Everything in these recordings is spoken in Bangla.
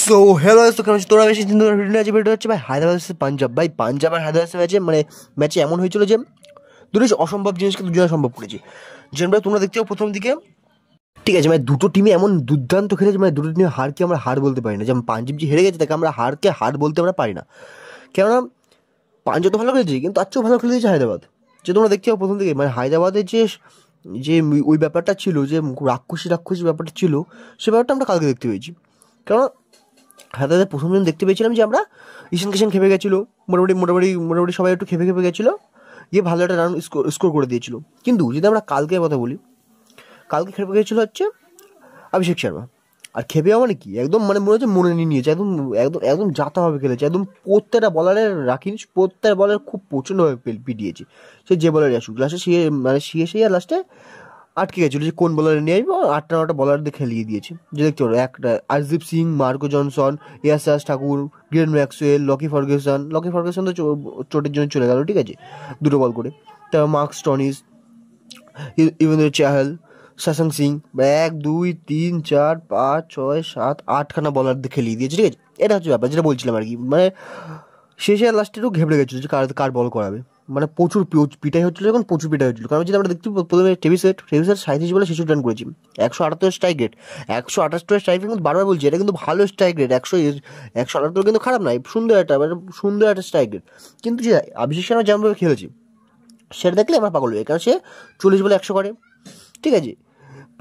সো হ্যালো তো কেমন আছিস? তোরা বেশি দিন ধরে ভিডিও আছে, ভিডিও হচ্ছে ভাই হায়দ্রাবাদ ভার্সেস পাঞ্জাব। ভাই পাঞ্জাব আর হায়দ্রাবাদ ম্যাচে ম্যাচে এমন হয়েছিল যে দুটো অসম্ভব জিনিসকে দুজনে সম্ভব করেছি। যেমন তোমরা দেখতে পাও প্রথম দিকে, ঠিক আছে, দুটো টিমে এমন দুর্দান্ত খেলেছে, দুটো টিমে হারকে আমরা হার বলতে পারি না। যেমন পাঞ্জাব যে হেরে গেছে তাকে আমরা হারকে হার বলতে আমরা পারি না, কেননা পাঞ্জাব তো ভালো খেলেছে কিন্তু তার চেয়েও ভালো খেলে দিয়েছে হায়দ্রাবাদ। যে তোমরা দেখতে পাও প্রথম দিকে হায়দ্রাবাদের যে যে ওই ব্যাপারটা ছিল, যে রাক্ষসী ব্যাপারটা ছিল, সে ব্যাপারটা আমরা কালকে দেখতে পেয়েছি। কারণ হায়দ্রাবাদের প্রথম দিন দেখতে পেয়েছিলাম যে আমরা ঈশান কিষান খেপে গেছিলো, মোটামুটি সবাই একটু খেপে গেছিলো, গিয়ে ভালো একটা রান স্কোর করে দিয়েছিল। কিন্তু যদি আমরা কালকে কথা বলি, কালকে খেপে গেছিলো হচ্ছে অভিষেক শর্মা। আর খেপে মানে কি, একদম মনে হচ্ছে মনে নিয়ে নিয়েছে, একদম একদম একদম জাতাভাবে খেলেছে, একদম প্রত্যেকটা বলারের রাখিনি, প্রত্যেকটা বলার খুব প্রচণ্ডভাবে পিটিয়েছে। সে যে বলারই আসুক, লাস্টে সে আর লাস্টে আটকে গেছিলো যে কোন বলারে নিয়ে আসবো, 8টা 9টা বলার দিয়ে খেলিয়ে দিয়েছে। যে দেখতে পারো একটা আরদীপ সিং, মার্কো জনসন, ইয়াসাস ঠাকুর, গ্লেন ম্যাক্সওয়েল, লকি ফার্গুসন তো চোটের জন্য চলে গেল, ঠিক আছে, 2টো বল করে। তারপর মার্ক স্টনিস, ইভেন্দ্র চাহাল, শাসং সিং, 1 2 3 4 5 6 7 8খানা বলার দিয়ে খেলিয়ে দিয়েছে, ঠিক আছে। এটা হচ্ছে ব্যাপার যেটা বলছিলাম আর কি, শেষে লাস্টে একটু ঘেবড়ে গেছিলো যে কার বল করাবে। প্রচুর পিটাই হচ্ছিলো, যখন প্রচুর পিটাই হচ্ছিলো। কারণ যদি আমরা দেখতে প্রথমে টেবিল সেট 37 বলে 66 রান করেছি, 178 স্ট্রাইক রেট, 178 স্ট্রাইক রেট, কিন্তু বারবার বলছি এটা কিন্তু ভালো স্ট্রাইক রেট। 178 কিন্তু খারাপ নয়, সুন্দর একটা স্ট্রাইক রেট। কিন্তু যে অভিষেক শর্মা যেমনভাবে খেলেছি সেটা দেখলে আমরা পাগল হয়ে, কারণ সে 40 বলে 100 করে, ঠিক আছে,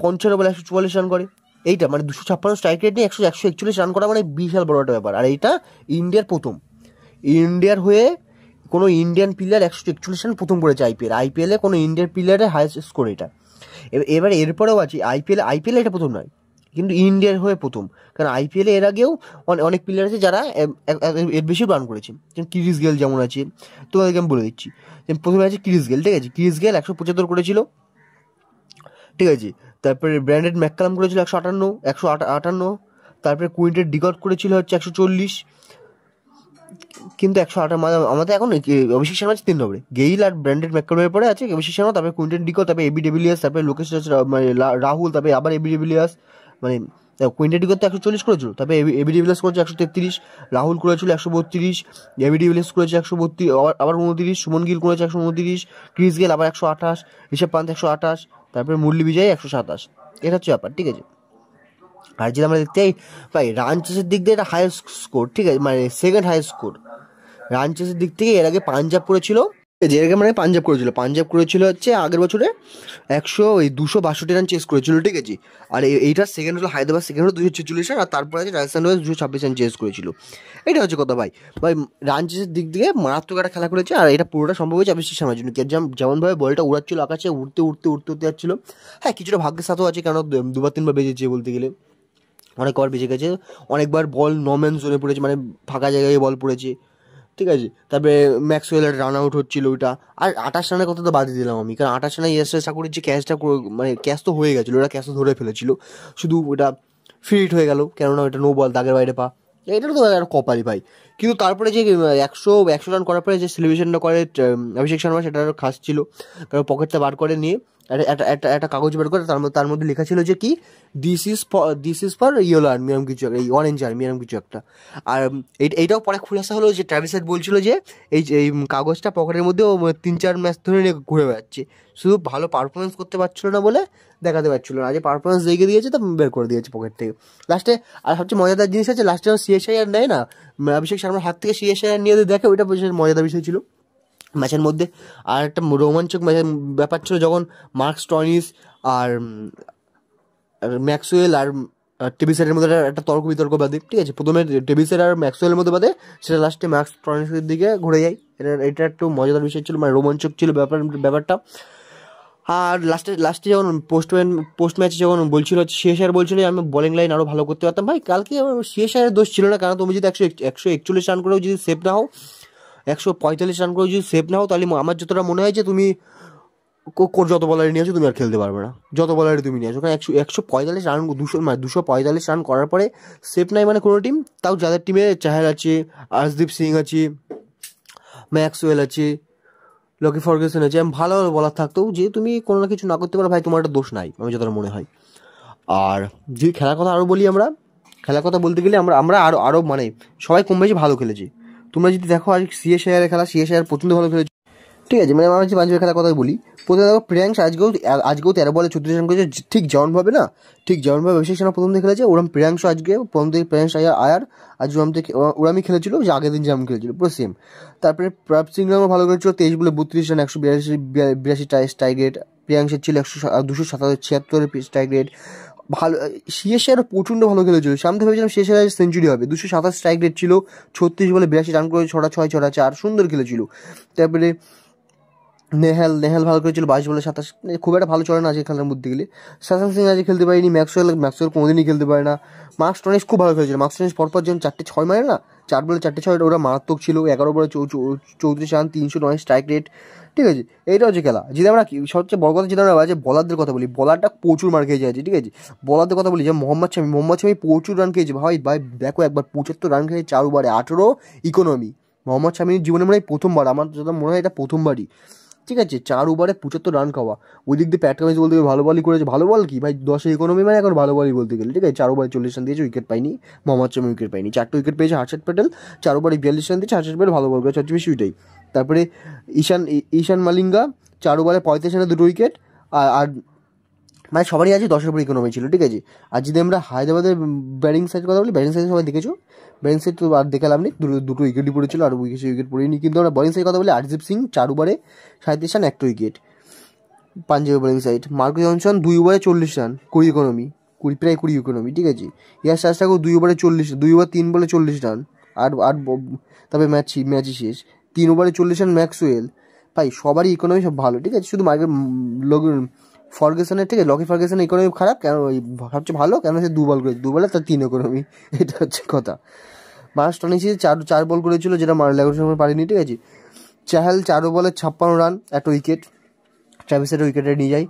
55 বলে 144 রান করে। এইটা 256 স্ট্রাইক রেট নিয়ে 141 রান করা বিশাল বড় একটা ব্যাপার। আর এইটা ইন্ডিয়ার হয়ে কোনো ইন্ডিয়ান প্লেয়ার 141 রান প্রথম করেছে আইপিএলে কোনো ইন্ডিয়ান প্লেয়ারের হাইয়েস্ট স্কোর এটা। এবার এরপরেও আছে আইপিএলে এটা প্রথম নয়, কিন্তু ইন্ডিয়ার হয়ে প্রথম। কারণ আইপিএলে এর আগেও অনেক প্লেয়ার আছে যারা এর বেশি রান করেছে, যেমন ক্রিস গেল যেমন আছে, তোমাদেরকে আমি বলে দিচ্ছি। প্রথমে আছে ক্রিস গেল, ঠিক আছে, ক্রিস গেল 175 করেছিল, ঠিক আছে। তারপরে ব্র্যান্ডন ম্যাককালাম করেছিল 158। তারপরে কুইন্টেন ডিকট করেছিল হচ্ছে 140, কিন্তু 108 আমাদের এখন অভিষেক শর্মা আছে 3 নম্বরে, গেইল আর ব্র্যান্ডন ম্যাককালামের পরে আছে অভিষেক শর্মা, তারপরে কুইন্টেন ডিকট, তারপরে এবি ডিভিলিয়ার্স, তারপরে লোকেশ রাহুল, তারপরে আবার এবি ডিভিলিয়ার্স। কুইন্টেন ডিকট তো 140 করেছিল, তারপরে এবি ডিভিলিয়ার্স করেছে 133, রাহুল করেছিল 132, এবি ডিভিলিয়ার্স করেছে 132, আবার 29, সুমন গিল করেছে 129, ক্রিস গেল আবার 128, ঋষভ পান্ত 128, তারপরে মুরলি বিজয় 127। এটা হচ্ছে ব্যাপার, ঠিক আছে। আর যদি আমরা দেখতে চাই ভাই রান চেসের দিক দিয়ে এটা হাইয়েস্ট স্কোর, ঠিক আছে, সেকেন্ড হাইয়েস্ট স্কোর রান চেসের দিক থেকে। এর আগে পাঞ্জাব করেছিল, পাঞ্জাব করেছিল হচ্ছে আগের বছরে 262 রান চেস করেছিল, ঠিক আছে। আর এইটার সেকেন্ড হলো হায়দ্রাবাদ, সেকেন্ড হলো 246 রান, আর তারপরে আছে রাজস্থান রয়্যালস 226 রান চেস করেছিল। এটা হচ্ছে কথা ভাই রান চেসের দিক দিয়ে মারাত্মক একটা খেলা করেছে। আর এটা পুরোটা সম্ভব হয়েছে অভিষেক শর্মার জন্য, যেমনভাবে বলটা উড়াচ্ছিল আকাশে, উড়তে যাচ্ছিল। হ্যাঁ, কিছুটা ভাগ্যের সাথেও আছে, কারণ 2-3বার বেজেছে বলতে গেলে, অনেক ওভার বেঁচে গেছে, অনেকবার বল নম্যান জোনে পড়েছে, ফাঁকা জায়গায় বল পড়েছে, ঠিক আছে। তারপরে ম্যাক্সওয়েলের রান আউট হচ্ছিল ওইটা। আর 28 রানের কথা তো বাদই দিলাম আমি, কারণ 28 রানে ইয়াসের ঠাকুরের যে ক্যাচটা ক্যাচ তো হয়ে গেছিলো, ওরা ক্যাচ তো ধরে ফেলেছিল, শুধু ওটা ফ্রি হিট হয়ে গেল, কেননা ওইটা নো বল, দাগের বাইরে পা, এটা তো একটা কপালই ভাই। কিন্তু তারপরে যে 100 রান করার পরে যে সেলিব্রেশনটা করে অভিষেক শর্মা, সেটা খাস ছিল, কারণ পকেটটা বার করে নিয়ে একটা কাগজ বের করে তার মধ্যে লেখা ছিল যে কি, this is for yellow army, এরকম কিছু একটা, এই অরেঞ্জ আর্মি, এরকম কিছু একটা। আর এইটাও পরে খুলাসা হলো যে ট্র্যাভিস হেড বলছিল যে এই কাগজটা পকেটের মধ্যে 3-4 ম্যাচ ধরে নিয়ে ঘুরে বেড়াচ্ছে, শুধু ভালো পারফরমেন্স করতে পারছিল না বলে দেখাতে পারছিল না, যে পারফরমেন্স দেখে দিয়েছে তো বের করে দিয়েছে পকেট থেকে লাস্টে। আর সবচেয়ে মজাদার জিনিস আছে, লাস্টে সিএসআইআর নেয় না, অভিষেক শর্মার হাত থেকে সিএসআইআর নিয়ে দেখে, ওইটা মজাদার বিষয় ছিল ম্যাচের মধ্যে। আর একটা রোমাঞ্চক ম্যাচের ব্যাপার ছিল যখন মার্ক স্টনিস আর ম্যাক্সওয়েল আর টেভিসের মধ্যে একটা বিতর্ক বাদে, ঠিক আছে, প্রথমে টেভিসের আর ম্যাক্সওয়েলের মধ্যে বাদে, সেটা লাস্টে ম্যাক্স স্টনিসের দিকে ঘুরে যায়। এটা একটু মজাদার বিষয় ছিল, রোমাঞ্চক ছিল ব্যাপারটা। আর লাস্টে যখন পোস্ট ম্যাচে যখন বলছিল, সিএসআর বলছিল আমি বোলিং লাইন আরও ভালো করতে পারতাম। ভাই কালকে সিএসআরের দোষ ছিল না, কারণ তুমি যদি 141 রান করেও যদি সেভ না হও, 145 রান করেও যদি সেভ না হও, তাহলে আমার যতটা মনে হয় যে তুমি যত বলারই নিয়ে আসো তুমি আর খেলতে পারবে না, যত বলারই তুমি নিয়ে আসো, কারণ 145 রান 245 রান করার পরে সেভ নাই কোনো টিম, তাও যাদের টিমে চাহাল আছে, আর্শদীপ সিং আছে, ম্যাক্সওয়েল আছে, লকি ফার্গুসন আছে, ভালো বলার থাকতেও যে তুমি কোনো না কিছু না করতে পারো, ভাই তোমার একটা দোষ নাই আমার যতটা মনে হয়। আর যদি খেলার কথা আরও বলি আমরা, খেলার কথা বলতে গেলে আমরা আমরা আরও আরও মানে সবাই কম বেশি ভালো খেলেছি। তোমরা যদি দেখো আজ সিএসআইয়ের খেলা, সিএসআইয়ের প্রচণ্ড ভালো খেলেছে, ঠিক আছে। মানে আমার যে পাঞ্জাবের খেলার কথা বলি, প্রথমে দেখো প্রিয়াংশ আজকেও 13 বলে 34 রান করেছে, ঠিক যেমনভাবে না, ঠিক যেমনভাবে অভিষেক শর্মা প্রথম দিকে খেলেছে, ওরম প্রিয়াংশ আজকে প্রথম দিকে প্রিয়াংশ আয়ার আজ ওরামই খেলেছিল, যে আগের দিন যেমন খেলেছিল পুরো সেম। তারপরে প্রভাব সিং রামও ভালো করেছিল, 23 বলে 32 রান, 182 স্ট্রাইক রেট। প্রিয়াংশের ছিল 276 স্ট্রাইক রেট। ভালো, সিএসআর প্রচণ্ড ভালো খেলেছিল, সামনে ভেবেছিলাম সিএসআর সেঞ্চুরি হবে। 227 স্ট্রাইক রেট ছিল, 36 বলে 82 রান করে, 6 6 4, সুন্দর খেলেছিল। তারপরে নেহাল ভালো করেছিল, 22 বলে 27, খুব একটা ভালো চলে না আজকে খেলার মধ্যে গেলে। শাসান সিং আজকে খেলতে পারেনি, ম্যাক্সওয়েল কোনোদিনই খেলতে পারে না। মার্কস স্টোনেস খুব ভালো খেলেছিল, মার্কস স্টোনেস পরপর যখন 4টে 6 মারে না, 4 বলে 4টে 6, ওরা মারাত্মক ছিল। 11 বলে 34 রান, 309 স্ট্রাইক রেট, ঠিক আছে। এইটা হচ্ছে খেলা। যদি আমরা সবচেয়ে বড় কথা, যদি আমরা বলারদের কথা বলি, বলারটা প্রচুর মার খেয়ে যাচ্ছে, ঠিক আছে। বলারদের কথা বলি, যে মোহাম্মদ শামি প্রচুর রান খেয়েছে ভাই দেখো একবার 75 রান খেয়ে 4 ওভারে 18 ইকোনমি। মোহাম্মদ শামির জীবনে মনে হয় প্রথমবার, আমার যেটা মনে হয় এটা প্রথমবারই, ঠিক আছে, 4 ওভারে 75 রান খাওয়া। ওই দিক দিয়ে প্যাট কামিন্স বলতে ভালো বলই করেছে, ভালো বল কি ভাই, 10 ইকোনমি মানে এখন ভালো বলই বলতে গেলে, ঠিক আছে। 4 ওভারে 40 রান দিয়েছে, উইকেট পাইনি মোহাম্মদ শামি, উইকেট পাইনি। 4টে উইকেট পেয়েছে হার্ষদ প্যাটেল, 4 ওভারে 42 রান দিয়েছে, হার্ষদ প্যাটেল ভালো বল করেছে, সবচেয়ে বেশি ওইটাই। তারপরে ঈশান মালিঙ্গা 4 ওভারে 35 রানে 2 উইকেট। আর মানে সবারই আছে 10-এর উপর ইকোনমি ছিল, ঠিক আছে। আর যদি আমরা হায়দ্রাবাদের ব্যাটিং সাইড কথা বলি, ব্যাটিং সাইড সবাই দেখেছো, ব্যাটিং সাইড তো আর দেখালাম নেই, দুটো উইকেটই পড়েছিল, আর উইকেট পড়েনি। কিন্তু আমরা বোলিং সাইড কথা বলি, হরদীপ সিং 4 ওভারে 37 রান, 1 উইকেট পাঞ্জাবের বোলিং সাইড। মার্কো জনসন 2 ওভারে 40 রান, 20 ইকোনমি, প্রায় 20 ইকোনমি, ঠিক আছে। ইয়াশ ঠাকুর 2 ওভারে 3 বলে 40 রান, আর তবে ম্যাচই শেষ। 3 ওভারে 40 রান ম্যাক্সওয়েল। ভাই সবারই ইকোনমি সব ভালো, ঠিক আছে। শুধু ফার্গুসনের, ঠিক আছে, লকি ফার্গুসনের ইকোনমি খারাপ কেন, সবচেয়ে ভালো কেন, সে 2 বল করেছে, 2 বলে তার 3 ইকোনমি, এটা হচ্ছে কথা। মার্কস স্টোনেসি 4 বল করেছিল, যেটা লেগের সময় পারেনি, ঠিক আছে। চাহাল 4 বলে 56 রান, 1 উইকেট, ট্র্যাভিস হেড উইকেটে নিয়ে যায়।